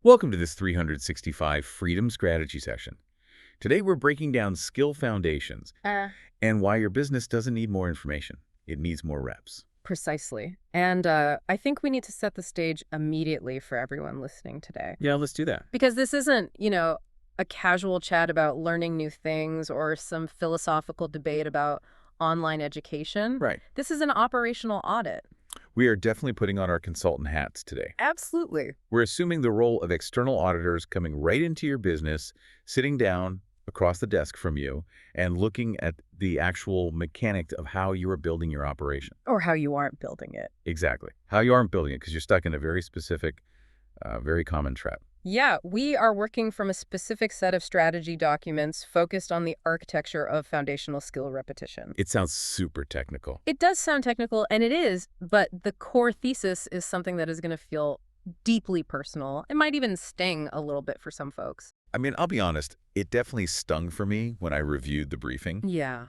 Welcome to this 365 Freedom Strategy session. Today we're breaking down skill foundations and why your business doesn't need more information. It needs more reps. Precisely. And I think we need to set the stage immediately for everyone listening today. Yeah, let's do that. Because this isn't, a casual chat about learning new things or some philosophical debate about online education. Right. This is an operational audit. We are definitely putting on our consultant hats today. Absolutely. We're assuming the role of external auditors coming right into your business, sitting down across the desk from you, and looking at the actual mechanic of how you are building your operation. Or how you aren't building it. Exactly. How you aren't building it because you're stuck in a very specific, very common trap. Yeah, we are working from a specific set of strategy documents focused on the architecture of foundational skill repetition. It sounds super technical. It does sound technical, and it is, but the core thesis is something that is going to feel deeply personal. It might even sting a little bit for some folks. I mean, I'll be honest, it definitely stung for me when I reviewed the briefing. Yeah.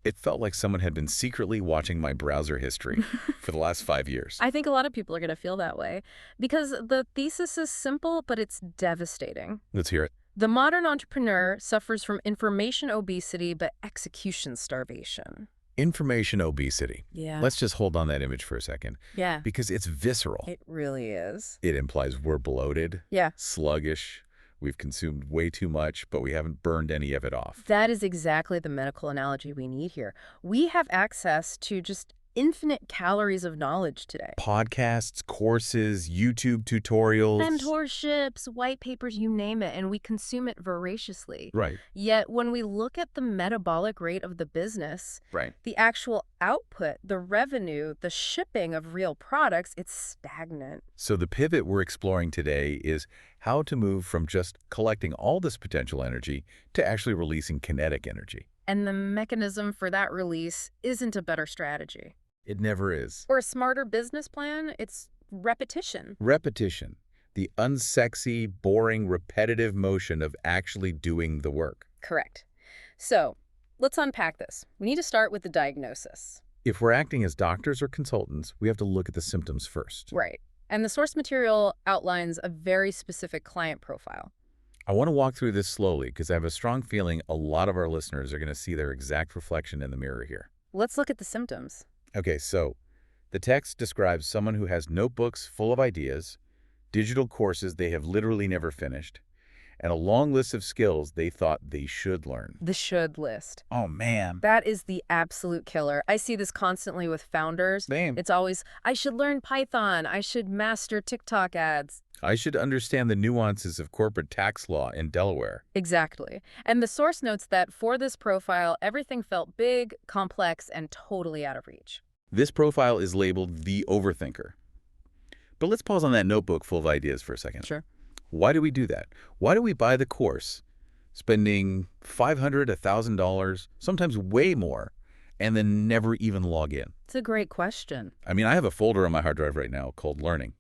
It felt like someone had been secretly watching my browser history for the last 5 years. I think a lot of people are going to feel that way because the thesis is simple, but it's devastating. Let's hear it. The modern entrepreneur suffers from information obesity, but execution starvation. Information obesity. Yeah. Let's just hold on that image for a second. Yeah. Because it's visceral. It really is. It implies we're bloated, Yeah. sluggish, we've consumed way too much, but we haven't burned any of it off. That is exactly the medical analogy we need here. We have access to just infinite calories of knowledge today. Podcasts, courses, YouTube tutorials. Mentorships, white papers, you name it, and we consume it voraciously. Right. Yet when we look at the metabolic rate of the business, Right. the actual output, the revenue, the shipping of real products, it's stagnant. So the pivot we're exploring today is how to move from just collecting all this potential energy to actually releasing kinetic energy. And the mechanism for that release isn't a better strategy. It never is. Or a smarter business plan, it's repetition. Repetition. The unsexy, boring, repetitive motion of actually doing the work. Correct. So let's unpack this. We need to start with the diagnosis. If we're acting as doctors or consultants, we have to look at the symptoms first. Right. And the source material outlines a very specific client profile. I want to walk through this slowly because I have a strong feeling a lot of our listeners are going to see their exact reflection in the mirror here. Let's look at the symptoms. Okay, so the text describes someone who has notebooks full of ideas, digital courses they have literally never finished, and a long list of skills they thought they should learn. The should list. Oh, man. That is the absolute killer. I see this constantly with founders. Same. It's always, I should learn Python. I should master TikTok ads. I should understand the nuances of corporate tax law in Delaware. Exactly. And the source notes that for this profile, everything felt big, complex, and totally out of reach. This profile is labeled the Overthinker. But let's pause on that notebook full of ideas for a second. Sure. Why do we do that? Why do we buy the course, spending $500, $1,000, sometimes way more, and then never even log in? It's a great question. I mean, I have a folder on my hard drive right now called Learning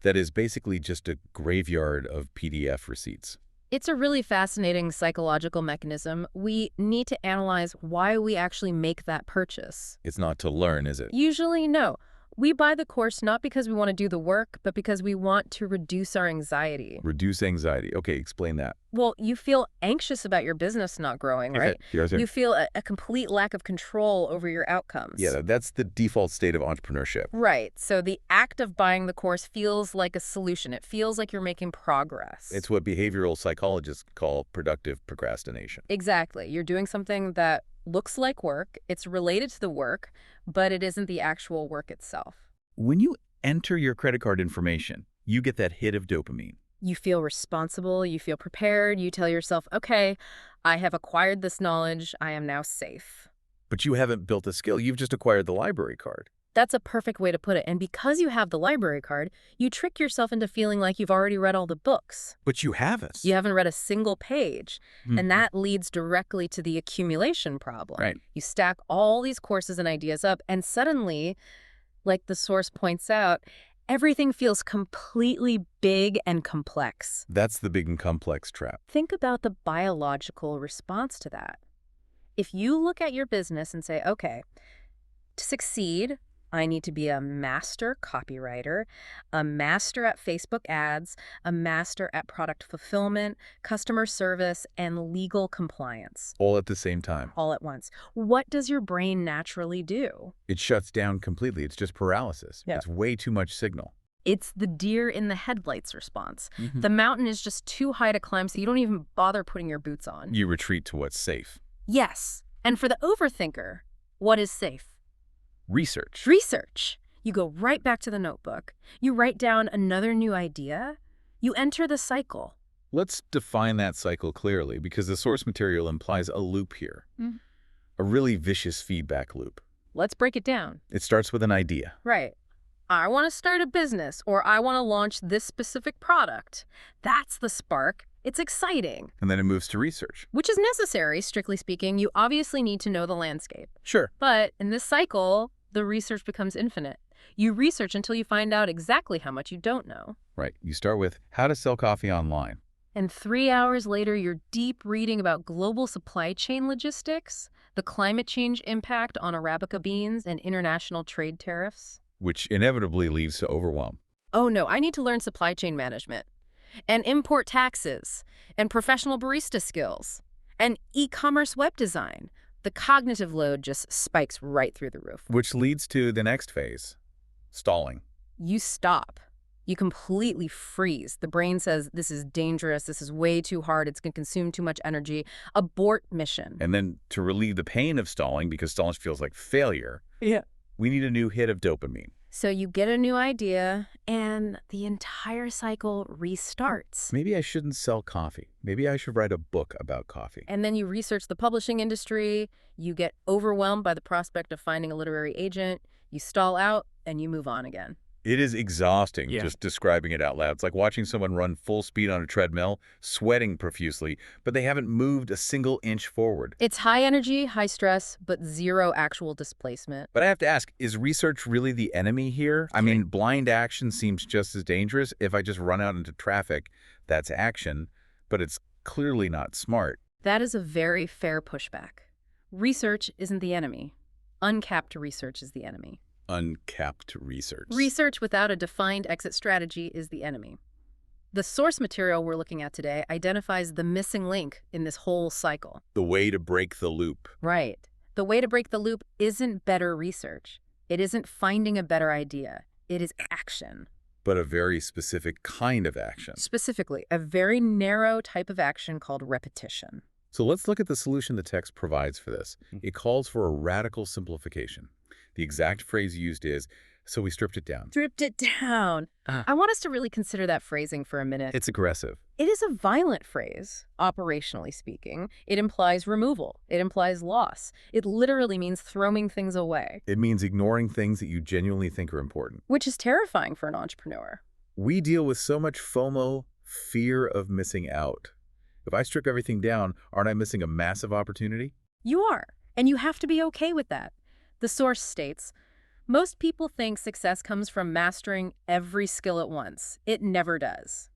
that is basically just a graveyard of PDF receipts. It's a really fascinating psychological mechanism. We need to analyze why we actually make that purchase. It's not to learn, is it? Usually, no. We buy the course not because we want to do the work, but because we want to reduce our anxiety. Reduce anxiety. Okay, explain that. Well, you feel anxious about your business not growing, right? Yes, sir. You feel a complete lack of control over your outcomes. Yeah, that's the default state of entrepreneurship. Right. So the act of buying the course feels like a solution. It feels like you're making progress. It's what behavioral psychologists call productive procrastination. Exactly. You're doing something that looks like work, it's related to the work, but it isn't the actual work itself. When you enter your credit card information, you get that hit of dopamine. You feel responsible, you feel prepared, you tell yourself, okay, I have acquired this knowledge, I am now safe. But you haven't built a skill, you've just acquired the library card. That's a perfect way to put it. And because you have the library card, you trick yourself into feeling like you've already read all the books. But you haven't. You haven't read a single page. And that leads directly to the accumulation problem. Right. You stack all these courses and ideas up, and suddenly, like the source points out, everything feels completely big and complex. That's the big and complex trap. Think about the biological response to that. If you look at your business and say, okay, to succeed, I need to be a master copywriter, a master at Facebook ads, a master at product fulfillment, customer service, and legal compliance. All at the same time. All at once. What does your brain naturally do? It shuts down completely. It's just paralysis. Yeah. It's way too much signal. It's the deer in the headlights response. Mhm. The mountain is just too high to climb, so you don't even bother putting your boots on. You retreat to what's safe. Yes. And for the overthinker, what is safe? Research. Research. You go right back to the notebook. You write down another new idea. You enter the cycle. Let's define that cycle clearly, because the source material implies a loop here. Mhm. A really vicious feedback loop. Let's break it down. It starts with an idea. Right. I want to start a business, or I want to launch this specific product. That's the spark. It's exciting. And then it moves to research. Which is necessary, strictly speaking. You obviously need to know the landscape. Sure. But in this cycle, the research becomes infinite. You research until you find out exactly how much you don't know. Right. You start with how to sell coffee online. And 3 hours later, you're deep reading about global supply chain logistics, the climate change impact on Arabica beans, and international trade tariffs. Which inevitably leads to overwhelm. Oh no, I need to learn supply chain management, and import taxes, and professional barista skills, and e-commerce web design. The cognitive load just spikes right through the roof. Which leads to the next phase, stalling. You stop. You completely freeze. The brain says, this is dangerous, this is way too hard, it's going to consume too much energy. Abort mission. And then to relieve the pain of stalling, because stalling feels like failure, we need a new hit of dopamine. So you get a new idea, and the entire cycle restarts. Maybe I shouldn't sell coffee. Maybe I should write a book about coffee. And then you research the publishing industry, you get overwhelmed by the prospect of finding a literary agent, you stall out, and you move on again. It is exhausting just describing it out loud. It's like watching someone run full speed on a treadmill, sweating profusely, but they haven't moved a single inch forward. It's high energy, high stress, but zero actual displacement. But I have to ask, is research really the enemy here? I mean, blind action seems just as dangerous. If I just run out into traffic, that's action, but it's clearly not smart. That is a very fair pushback. Research isn't the enemy. Uncapped research is the enemy. Uncapped research. Research without a defined exit strategy is the enemy. The source material we're looking at today identifies the missing link in this whole cycle. The way to break the loop. Right. The way to break the loop isn't better research. It isn't finding a better idea. It is action. But a very specific kind of action. Specifically, a very narrow type of action called repetition. So let's look at the solution the text provides for this. It calls for a radical simplification. The exact phrase used is, so we stripped it down. Stripped it down. I want us to really consider that phrasing for a minute. It's aggressive. It is a violent phrase, operationally speaking. It implies removal. It implies loss. It literally means throwing things away. It means ignoring things that you genuinely think are important. Which is terrifying for an entrepreneur. We deal with so much FOMO, fear of missing out. If I strip everything down, aren't I missing a massive opportunity? You are, and you have to be okay with that. The source states, most people think success comes from mastering every skill at once. It never does.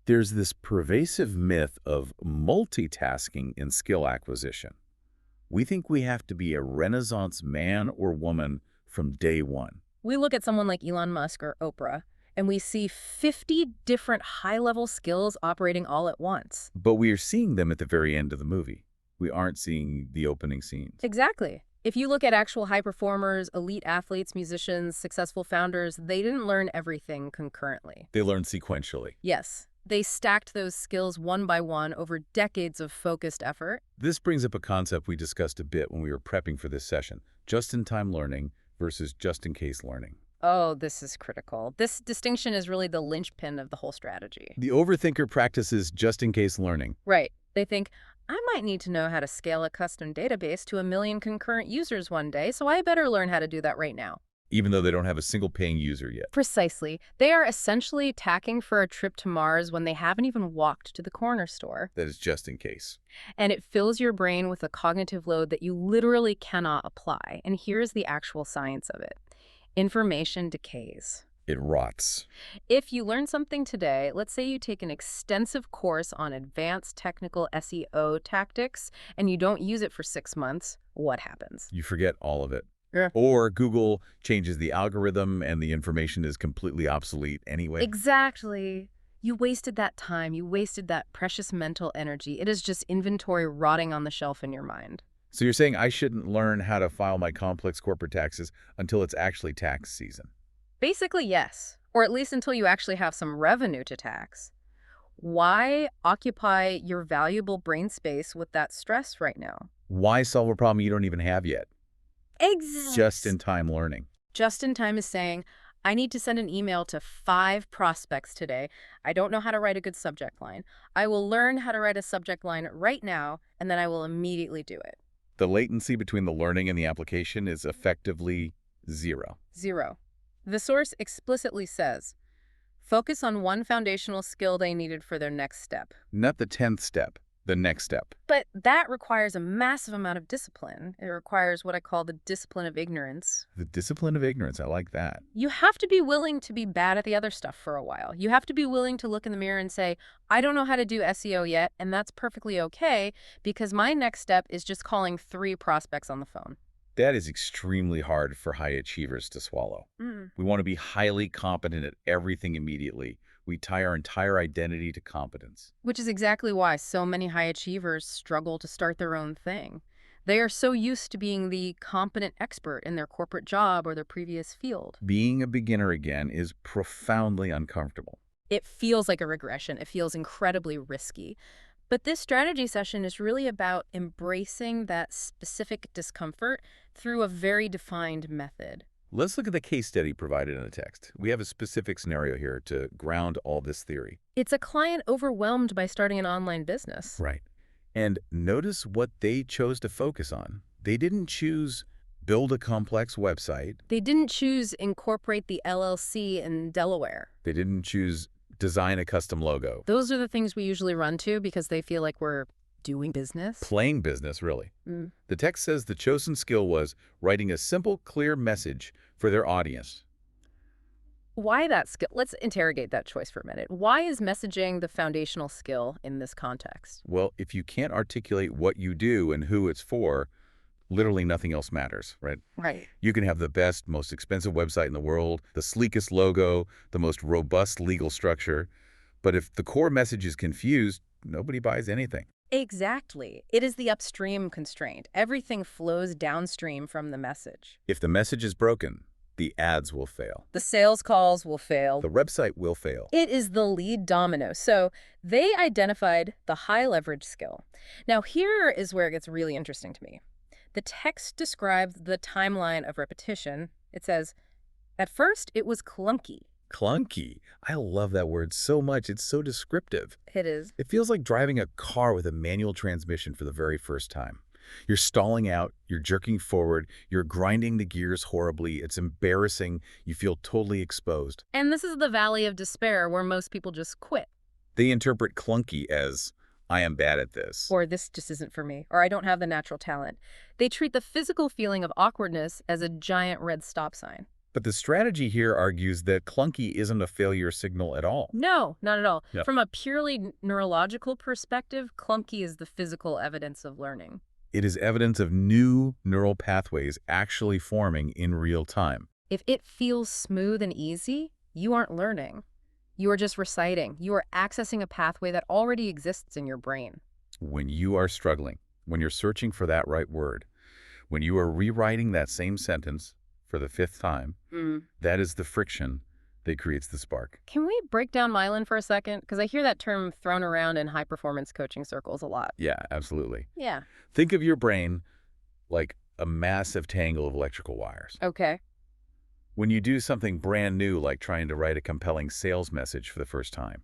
There's this pervasive myth of multitasking in skill acquisition. We think we have to be a Renaissance man or woman from day one. We look at someone like Elon Musk or Oprah, and we see 50 different high-level skills operating all at once. But we are seeing them at the very end of the movie. We aren't seeing the opening scenes. Exactly. If you look at actual high performers, elite athletes, musicians, successful founders, they didn't learn everything concurrently. They learn sequentially. Yes. They stacked those skills one by one over decades of focused effort. This brings up a concept we discussed a bit when we were prepping for this session, just-in-time learning versus just-in-case learning. Oh, this is critical. This distinction is really the linchpin of the whole strategy. The overthinker practices just-in-case learning. Right. They think, I might need to know how to scale a custom database to 1 million concurrent users one day, so I better learn how to do that right now. Even though they don't have a single paying user yet. Precisely. They are essentially tacking for a trip to Mars when they haven't even walked to the corner store. That is just in case. And it fills your brain with a cognitive load that you literally cannot apply. And here's the actual science of it. Information decays. It rots. If you learn something today, let's say you take an extensive course on advanced technical SEO tactics, and you don't use it for 6 months, what happens? You forget all of it. Yeah. Or Google changes the algorithm and the information is completely obsolete anyway. Exactly. You wasted that time. You wasted that precious mental energy. It is just inventory rotting on the shelf in your mind. So you're saying I shouldn't learn how to file my complex corporate taxes until it's actually tax season? Basically, yes. Or at least until you actually have some revenue to tax. Why occupy your valuable brain space with that stress right now? Why solve a problem you don't even have yet? Exactly. Just-in-time learning. Just in time is saying, I need to send an email to 5 prospects today. I don't know how to write a good subject line. I will learn how to write a subject line right now, and then I will immediately do it. The latency between the learning and the application is effectively zero. 0. The source explicitly says, focus on one foundational skill they needed for their next step. Not the 10th step, the next step. But that requires a massive amount of discipline. It requires what I call the discipline of ignorance. The discipline of ignorance, I like that. You have to be willing to be bad at the other stuff for a while. You have to be willing to look in the mirror and say, I don't know how to do SEO yet, and that's perfectly okay, because my next step is just calling 3 prospects on the phone. That is extremely hard for high achievers to swallow. We want to be highly competent at everything immediately. We tie our entire identity to competence. Which is exactly why so many high achievers struggle to start their own thing. They are so used to being the competent expert in their corporate job or their previous field. Being a beginner again is profoundly uncomfortable. It feels like a regression. It feels incredibly risky. But this strategy session is really about embracing that specific discomfort through a very defined method. Let's look at the case study provided in the text. We have a specific scenario here to ground all this theory. It's a client overwhelmed by starting an online business. Right. And notice what they chose to focus on. They didn't choose build a complex website. They didn't choose incorporate the LLC in Delaware. They didn't choose design a custom logo. Those are the things we usually run to because they feel like we're doing business. Playing business, really. The text says the chosen skill was writing a simple, clear message for their audience. Why that skill? Let's interrogate that choice for a minute. Why is messaging the foundational skill in this context? Well, if you can't articulate what you do and who it's for, literally nothing else matters, right? Right. You can have the best, most expensive website in the world, the sleekest logo, the most robust legal structure. But if the core message is confused, nobody buys anything. Exactly. It is the upstream constraint. Everything flows downstream from the message. If the message is broken, the ads will fail. The sales calls will fail. The website will fail. It is the lead domino. So they identified the high leverage skill. Now here is where it gets really interesting to me. The text describes the timeline of repetition. It says, at first it was clunky. Clunky. I love that word so much. It's so descriptive. It is. It feels like driving a car with a manual transmission for the very first time. You're stalling out, you're jerking forward, you're grinding the gears horribly. It's embarrassing. You feel totally exposed. And this is the valley of despair where most people just quit. They interpret clunky as, I am bad at this. Or this just isn't for me. Or I don't have the natural talent. They treat the physical feeling of awkwardness as a giant red stop sign. But the strategy here argues that clunky isn't a failure signal at all. No, not at all. Yep. From a purely neurological perspective, clunky is the physical evidence of learning. It is evidence of new neural pathways actually forming in real time. If it feels smooth and easy, you aren't learning. You are just reciting. You are accessing a pathway that already exists in your brain. When you are struggling, when you're searching for that right word, when you are rewriting that same sentence for the 5th time, that is the friction that creates the spark. Can we break down Myelin for a second? Because I hear that term thrown around in high-performance coaching circles a lot. Yeah, absolutely. Yeah. Think of your brain like a massive tangle of electrical wires. Okay. When you do something brand new, like trying to write a compelling sales message for the first time,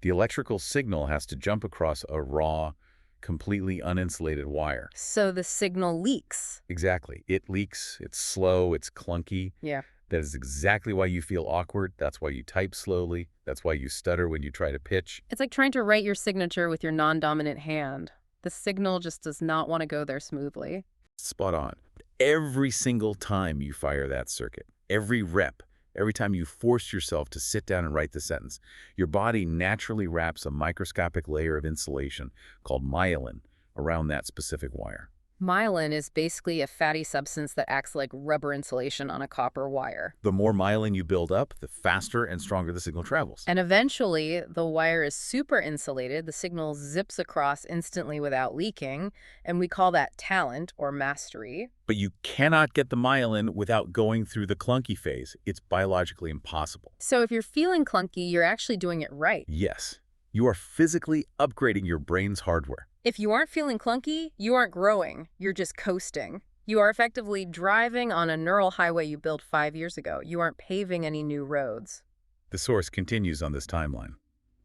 the electrical signal has to jump across a raw, completely uninsulated wire. So the signal leaks. Exactly. It leaks, it's slow, it's clunky. Yeah. That is exactly why you feel awkward. That's why you type slowly. That's why you stutter when you try to pitch. It's like trying to write your signature with your non-dominant hand. The signal just does not want to go there smoothly. Spot on. Every single time you fire that circuit, every rep, every time you force yourself to sit down and write the sentence, your body naturally wraps a microscopic layer of insulation called myelin around that specific wire. Myelin is basically a fatty substance that acts like rubber insulation on a copper wire. The more myelin you build up, the faster and stronger the signal travels. And eventually, the wire is super insulated, the signal zips across instantly without leaking, and we call that talent or mastery. But you cannot get the myelin without going through the clunky phase. It's biologically impossible. So if you're feeling clunky, you're actually doing it right. Yes, you are physically upgrading your brain's hardware. If you aren't feeling clunky, you aren't growing. You're just coasting. You are effectively driving on a neural highway you built 5 years ago. You aren't paving any new roads. The source continues on this timeline.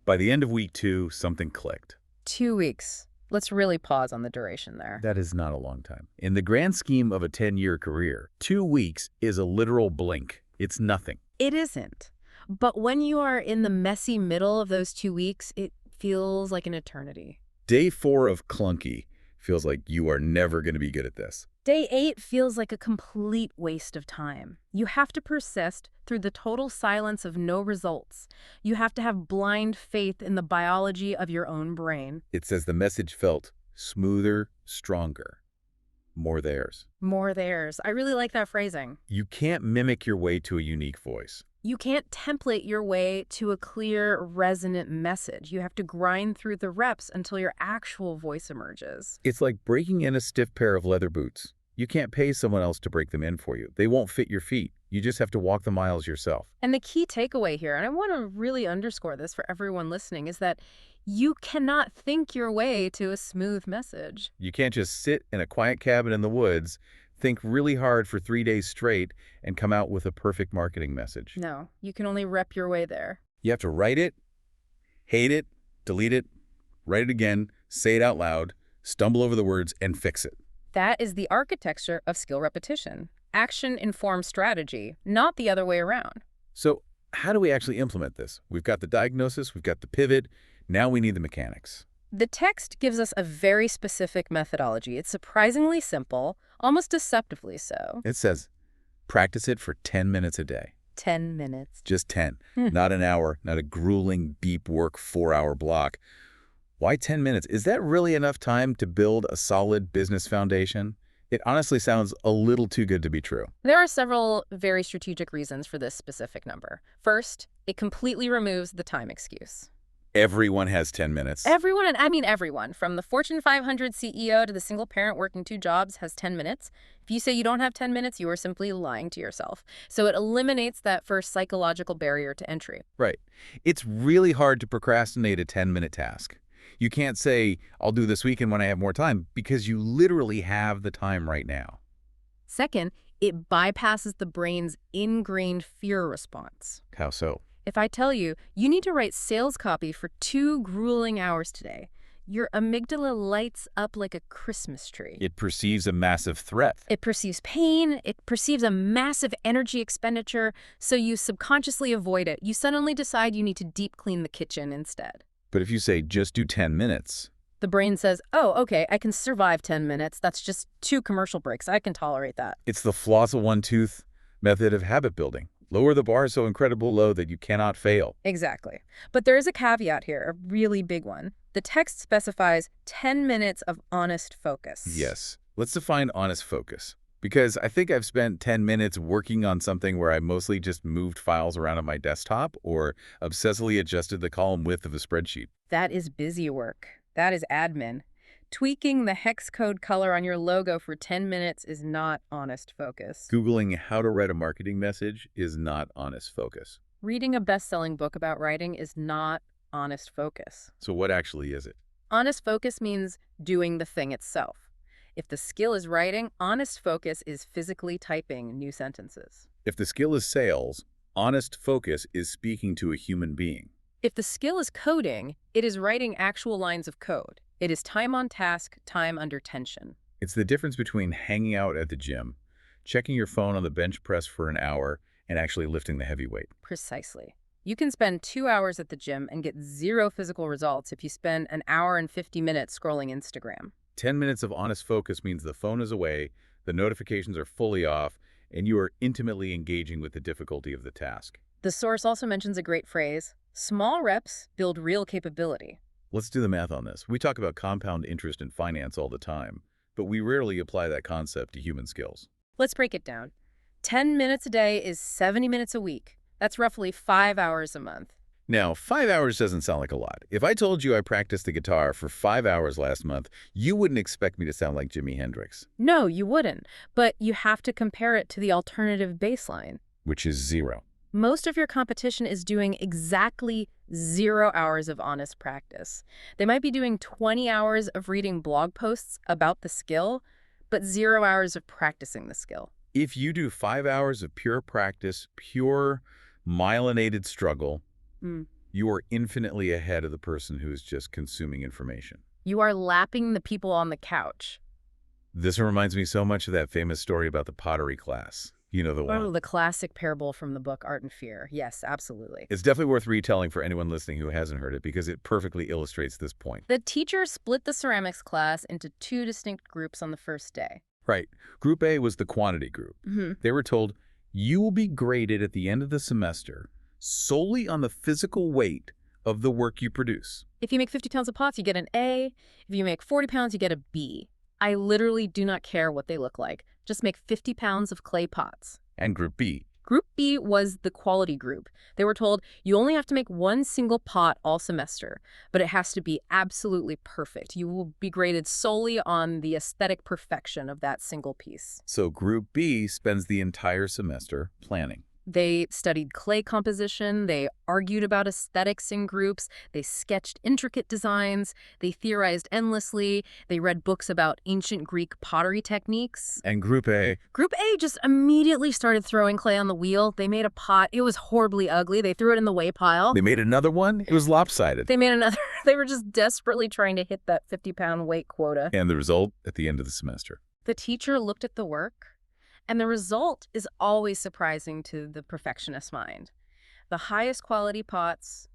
By the end of week 2, something clicked. 2 weeks. Let's really pause on the duration there. That is not a long time. In the grand scheme of a 10-year career, 2 weeks is a literal blink. It's nothing. It isn't. But when you are in the messy middle of those 2 weeks, it feels like an eternity. Day 4 of clunky feels like you are never going to be good at this. Day 8 feels like a complete waste of time. You have to persist through the total silence of no results. You have to have blind faith in the biology of your own brain. It says the message felt smoother, stronger. More theirs. More theirs. I really like that phrasing. You can't mimic your way to a unique voice. You can't template your way to a clear, resonant message. You have to grind through the reps until your actual voice emerges. It's like breaking in a stiff pair of leather boots. You can't pay someone else to break them in for you. They won't fit your feet. You just have to walk the miles yourself. And the key takeaway here, and I want to really underscore this for everyone listening, is that you cannot think your way to a smooth message. You can't just sit in a quiet cabin in the woods, think really hard for 3 days straight, and come out with a perfect marketing message. No, you can only rep your way there. You have to write it, hate it, delete it, write it again, say it out loud, stumble over the words, and fix it. That is the architecture of skill repetition. Action-informed strategy, not the other way around. So how do we actually implement this? We've got the diagnosis, we've got the pivot, now we need the mechanics. The text gives us a very specific methodology. It's surprisingly simple, almost deceptively so. It says, practice it for 10 minutes a day. 10 minutes. Just 10, not an hour, not a grueling deep work 4-hour block. Why 10 minutes? Is that really enough time to build a solid business foundation? It honestly sounds a little too good to be true. There are several very strategic reasons for this specific number. First, it completely removes the time excuse. Everyone has 10 minutes. Everyone, and I mean everyone, from the Fortune 500 CEO to the single parent working 2 jobs has 10 minutes. If you say you don't have 10 minutes, you are simply lying to yourself. So it eliminates that first psychological barrier to entry. Right. It's really hard to procrastinate a 10-minute task. You can't say, I'll do this weekend when I have more time, because you literally have the time right now. Second, it bypasses the brain's ingrained fear response. How so? If I tell you, you need to write sales copy for 2 grueling hours today, your amygdala lights up like a Christmas tree. It perceives a massive threat. It perceives pain, it perceives a massive energy expenditure, so you subconsciously avoid it. You suddenly decide you need to deep clean the kitchen instead. But if you say, just do 10 minutes, the brain says, oh, okay, I can survive 10 minutes. That's just 2 commercial breaks. I can tolerate that. It's the floss of one tooth method of habit building. Lower the bar so incredibly low that you cannot fail. Exactly. But there is a caveat here, a really big one. The text specifies 10 minutes of honest focus. Yes. Let's define honest focus. Because I think I've spent 10 minutes working on something where I mostly just moved files around on my desktop or obsessively adjusted the column width of a spreadsheet. That is busy work. That is admin. Tweaking the hex code color on your logo for 10 minutes is not honest focus. Googling how to write a marketing message is not honest focus. Reading a best-selling book about writing is not honest focus. So what actually is it? Honest focus means doing the thing itself. If the skill is writing, honest focus is physically typing new sentences. If the skill is sales, honest focus is speaking to a human being. If the skill is coding, it is writing actual lines of code. It is time on task, time under tension. It's the difference between hanging out at the gym, checking your phone on the bench press for an hour, and actually lifting the heavy weight. Precisely. You can spend 2 hours at the gym and get 0 physical results if you spend an hour and 50 minutes scrolling Instagram. 10 minutes of honest focus means the phone is away, the notifications are fully off, and you are intimately engaging with the difficulty of the task. The source also mentions a great phrase, small reps build real capability. Let's do the math on this. We talk about compound interest in finance all the time. but we rarely apply that concept to human skills. Let's break it down. 10 minutes a day is 70 minutes a week. That's roughly 5 hours a month. Now, 5 hours doesn't sound like a lot. If I told you I practiced the guitar for 5 hours last month, you wouldn't expect me to sound like Jimi Hendrix. No, you wouldn't. But you have to compare it to the alternative baseline. Which is 0. Most of your competition is doing exactly 0 hours of honest practice. They might be doing 20 hours of reading blog posts about the skill, but 0 hours of practicing the skill. If you do 5 hours of pure practice, pure myelinated struggle, you are infinitely ahead of the person who is just consuming information. You are lapping the people on the couch. This reminds me so much of that famous story about the pottery class. You know the one. Oh, the classic parable from the book Art and Fear. Yes, absolutely. It's definitely worth retelling for anyone listening who hasn't heard it because it perfectly illustrates this point. The teacher split the ceramics class into 2 distinct groups on the first day. Right. Group A was the quantity group. They were told, you will be graded at the end of the semester solely on the physical weight of the work you produce. If you make 50 pounds of pots, you get an A. If you make 40 pounds, you get a B. I literally do not care what they look like. Just make 50 pounds of clay pots. And Group B. Group B was the quality group. They were told, you only have to make 1 single pot all semester, but it has to be absolutely perfect. You will be graded solely on the aesthetic perfection of that single piece. So Group B spends the entire semester planning. They studied clay composition, they argued about aesthetics in groups, they sketched intricate designs, they theorized endlessly, they read books about ancient Greek pottery techniques. And Group A? Group A just immediately started throwing clay on the wheel. They made a pot. It was horribly ugly. They threw it in the way pile. They made another one? It was lopsided. They made another. They were just desperately trying to hit that 50-pound weight quota. And the result at the end of the semester? The teacher looked at the work, and the result is always surprising to the perfectionist mind. The highest quality pots,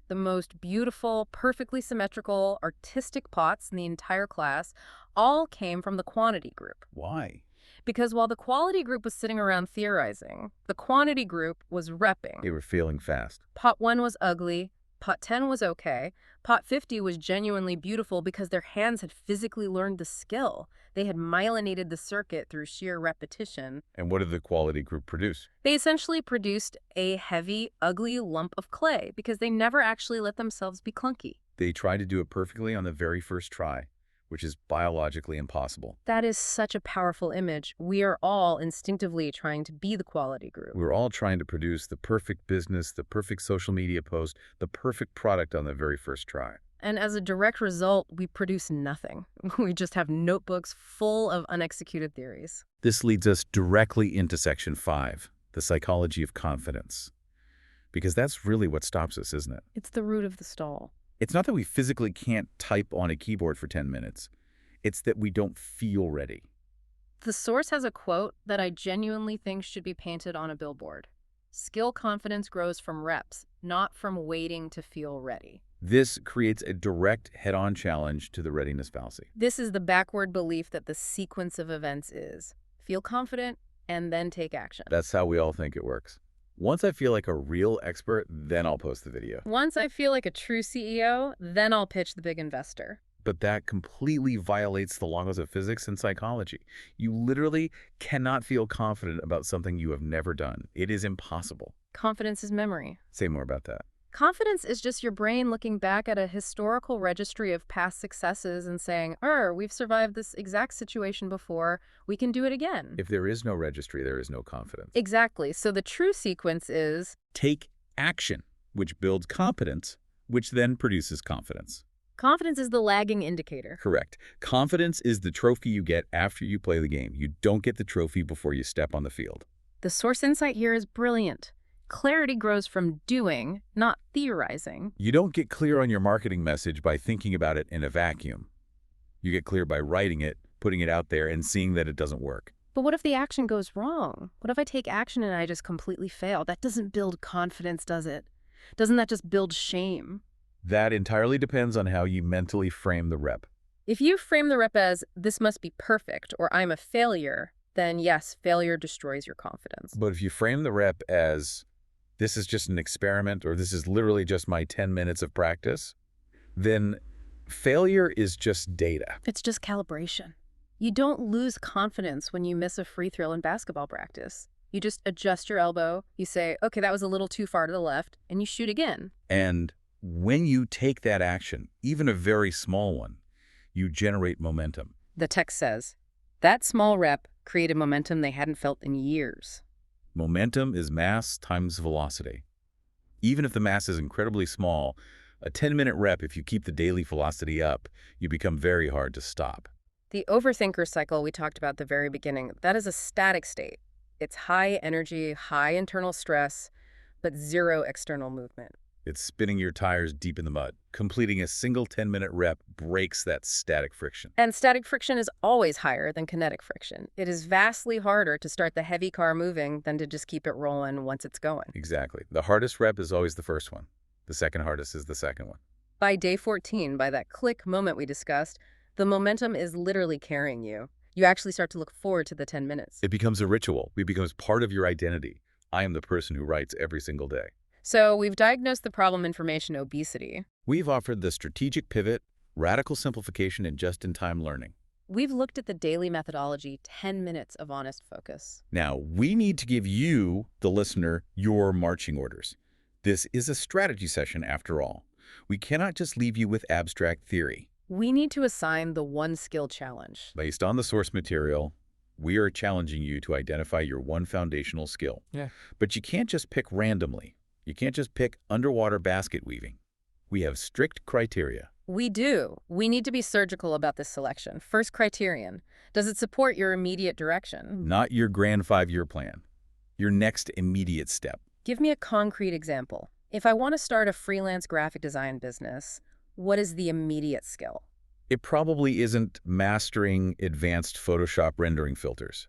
the most beautiful, perfectly symmetrical, artistic pots in the entire class, all came from the quantity group. Why? Because while the quality group was sitting around theorizing, the quantity group was repping. They were failing fast. Pot 1 was ugly, pot 10 was okay, pot 50 was genuinely beautiful because their hands had physically learned the skill. They had myelinated the circuit through sheer repetition. And what did the quality group produce? They essentially produced a heavy, ugly lump of clay because they never actually let themselves be clunky. They tried to do it perfectly on the very first try, which is biologically impossible. That is such a powerful image. We are all instinctively trying to be the quality group. We're all trying to produce the perfect business, the perfect social media post, the perfect product on the very first try. And as a direct result, we produce nothing. We just have notebooks full of unexecuted theories. This leads us directly into Section 5, the psychology of confidence. Because that's really what stops us, isn't it? It's the root of the stall. It's not that we physically can't type on a keyboard for 10 minutes. It's that we don't feel ready. The source has a quote that I genuinely think should be painted on a billboard. Skill confidence grows from reps, not from waiting to feel ready. This creates a direct head-on challenge to the readiness fallacy. This is the backward belief that the sequence of events is feel confident and then take action. That's how we all think it works. Once I feel like a real expert, then I'll post the video. Once I feel like a true CEO, then I'll pitch the big investor. But that completely violates the laws of physics and psychology. You literally cannot feel confident about something you have never done. It is impossible. Confidence is memory. Say more about that. Confidence is just your brain looking back at a historical registry of past successes and saying, we've survived this exact situation before. We can do it again. If there is no registry, there is no confidence. Exactly. So the true sequence is take action, which builds competence, which then produces confidence. Confidence is the lagging indicator. Correct. Confidence is the trophy you get after you play the game. You don't get the trophy before you step on the field. The source insight here is brilliant. Clarity grows from doing, not theorizing. You don't get clear on your marketing message by thinking about it in a vacuum. You get clear by writing it, putting it out there, and seeing that it doesn't work. But what if the action goes wrong? What if I take action and I just completely fail? That doesn't build confidence, does it? Doesn't that just build shame? That entirely depends on how you mentally frame the rep. If you frame the rep as, this must be perfect, or I'm a failure, then yes, failure destroys your confidence. But if you frame the rep as, this is just an experiment, or this is literally just my 10 minutes of practice, then failure is just data. It's just calibration. You don't lose confidence when you miss a free throw in basketball practice. You just adjust your elbow, you say, okay, that was a little too far to the left, and you shoot again. And when you take that action, even a very small one, you generate momentum. The text says, that small rep created momentum they hadn't felt in years. Momentum is mass times velocity. Even if the mass is incredibly small, a 10-minute rep, if you keep the daily velocity up, you become very hard to stop. The overthinker cycle we talked about at the very beginning, that is a static state. It's high energy, high internal stress, but zero external movement. It's spinning your tires deep in the mud. Completing a single 10-minute rep breaks that static friction. And static friction is always higher than kinetic friction. It is vastly harder to start the heavy car moving than to just keep it rolling once it's going. Exactly. The hardest rep is always the first one. The second hardest is the second one. By day 14, by that click moment we discussed, the momentum is literally carrying you. You actually start to look forward to the 10 minutes. It becomes a ritual. It becomes part of your identity. I am the person who writes every single day. So we've diagnosed the problem information obesity. We've offered the strategic pivot, radical simplification, and just-in-time learning. We've looked at the daily methodology, 10 minutes of honest focus. Now, we need to give you, the listener, your marching orders. This is a strategy session after all. We cannot just leave you with abstract theory. We need to assign the one skill challenge. Based on the source material, we are challenging you to identify your one foundational skill. But you can't just pick randomly. You can't just pick underwater basket weaving. We have strict criteria. We do. We need to be surgical about this selection. First criterion, does it support your immediate direction? Not your grand 5-year plan. Your next immediate step. Give me a concrete example. If I want to start a freelance graphic design business, what is the immediate skill? It probably isn't mastering advanced Photoshop rendering filters.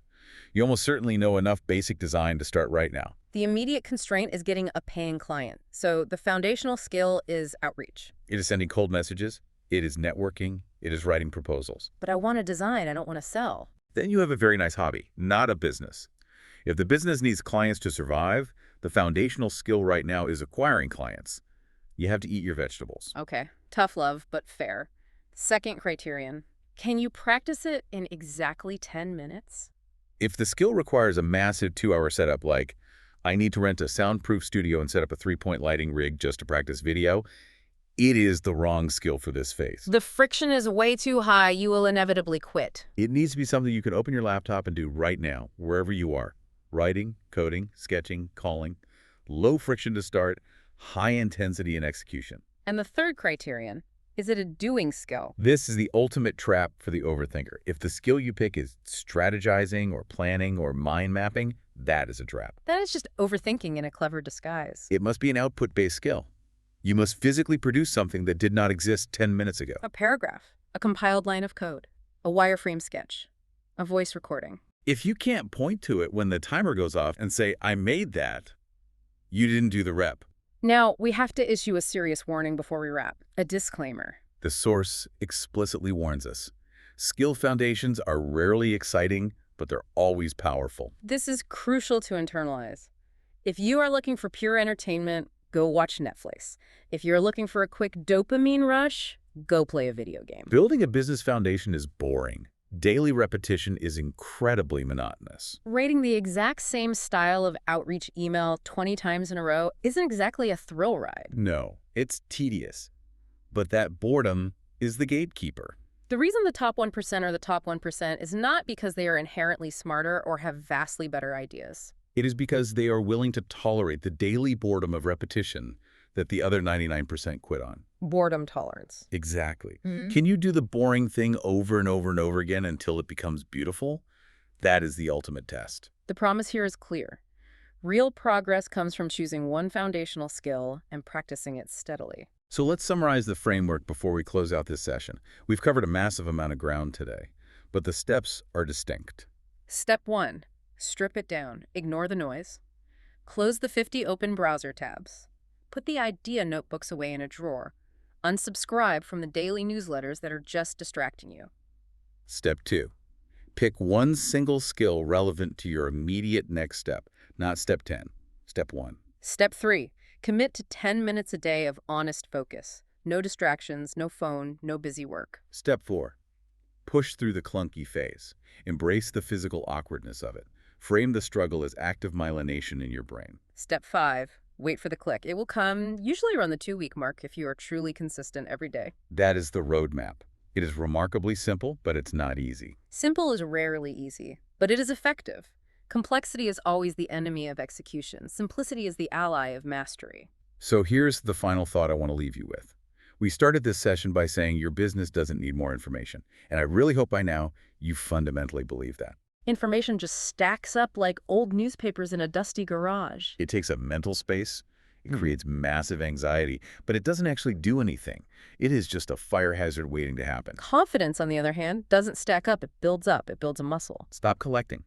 You almost certainly know enough basic design to start right now. The immediate constraint is getting a paying client. So the foundational skill is outreach. It is sending cold messages. It is networking. It is writing proposals. But I want to design. I don't want to sell. Then you have a very nice hobby, not a business. If the business needs clients to survive, the foundational skill right now is acquiring clients. You have to eat your vegetables. Okay. Tough love, but fair. Second criterion, can you practice it in exactly 10 minutes? If the skill requires a massive 2-hour setup, like I need to rent a soundproof studio and set up a 3-point lighting rig just to practice video, it is the wrong skill for this phase. The friction is way too high. You will inevitably quit. It needs to be something you can open your laptop and do right now, wherever you are. Writing, coding, sketching, calling. Low friction to start, high intensity in execution. And the third criterion, is it a doing skill? This is the ultimate trap for the overthinker. If the skill you pick is strategizing or planning or mind mapping, that is a trap. That is just overthinking in a clever disguise. It must be an output-based skill. You must physically produce something that did not exist 10 minutes ago. A paragraph, a compiled line of code, a wireframe sketch, a voice recording. If you can't point to it when the timer goes off and say, I made that, you didn't do the rep. Now, we have to issue a serious warning before we wrap, a disclaimer. The source explicitly warns us. Skill foundations are rarely exciting, but they're always powerful. This is crucial to internalize. If you are looking for pure entertainment, go watch Netflix. If you're looking for a quick dopamine rush, go play a video game. Building a business foundation is boring. Daily repetition is incredibly monotonous. Writing the exact same style of outreach email 20 times in a row isn't exactly a thrill ride. No, it's tedious. But that boredom is the gatekeeper. The reason the top 1% are the top 1% is not because they are inherently smarter or have vastly better ideas. It is because they are willing to tolerate the daily boredom of repetition that the other 99% quit on. Boredom tolerance. Exactly. Can you do the boring thing over and over and over again until it becomes beautiful? That is the ultimate test. The promise here is clear. Real progress comes from choosing one foundational skill and practicing it steadily. So let's summarize the framework before we close out this session. We've covered a massive amount of ground today, but the steps are distinct. Step 1. Strip it down. Ignore the noise. Close the 50 open browser tabs. Put the idea notebooks away in a drawer. Unsubscribe from the daily newsletters that are just distracting you. Step 2. Pick one single skill relevant to your immediate next step, not step 10, step 1. Step 3. Commit to 10 minutes a day of honest focus. No distractions, no phone, no busy work. Step 4. Push through the clunky phase. Embrace the physical awkwardness of it. Frame the struggle as active myelination in your brain. Step 5. Wait for the click. It will come usually around the 2-week mark if you are truly consistent every day. That is the roadmap. It is remarkably simple, but it's not easy. Simple is rarely easy, but it is effective. Complexity is always the enemy of execution. Simplicity is the ally of mastery. So here's the final thought I want to leave you with. We started this session by saying your business doesn't need more information, and I really hope by now you fundamentally believe that. Information just stacks up like old newspapers in a dusty garage. It takes up mental space, it creates massive anxiety, but it doesn't actually do anything. It is just a fire hazard waiting to happen. Confidence, on the other hand, doesn't stack up. It builds up. It builds a muscle. Stop collecting.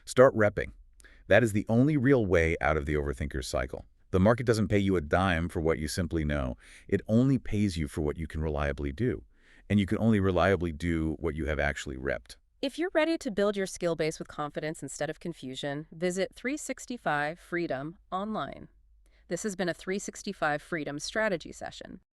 Start repping. That is the only real way out of the overthinker's cycle. The market doesn't pay you a dime for what you simply know. It only pays you for what you can reliably do. And you can only reliably do what you have actually repped. If you're ready to build your skill base with confidence instead of confusion, visit 365 Freedom online. This has been a 365 Freedom strategy session.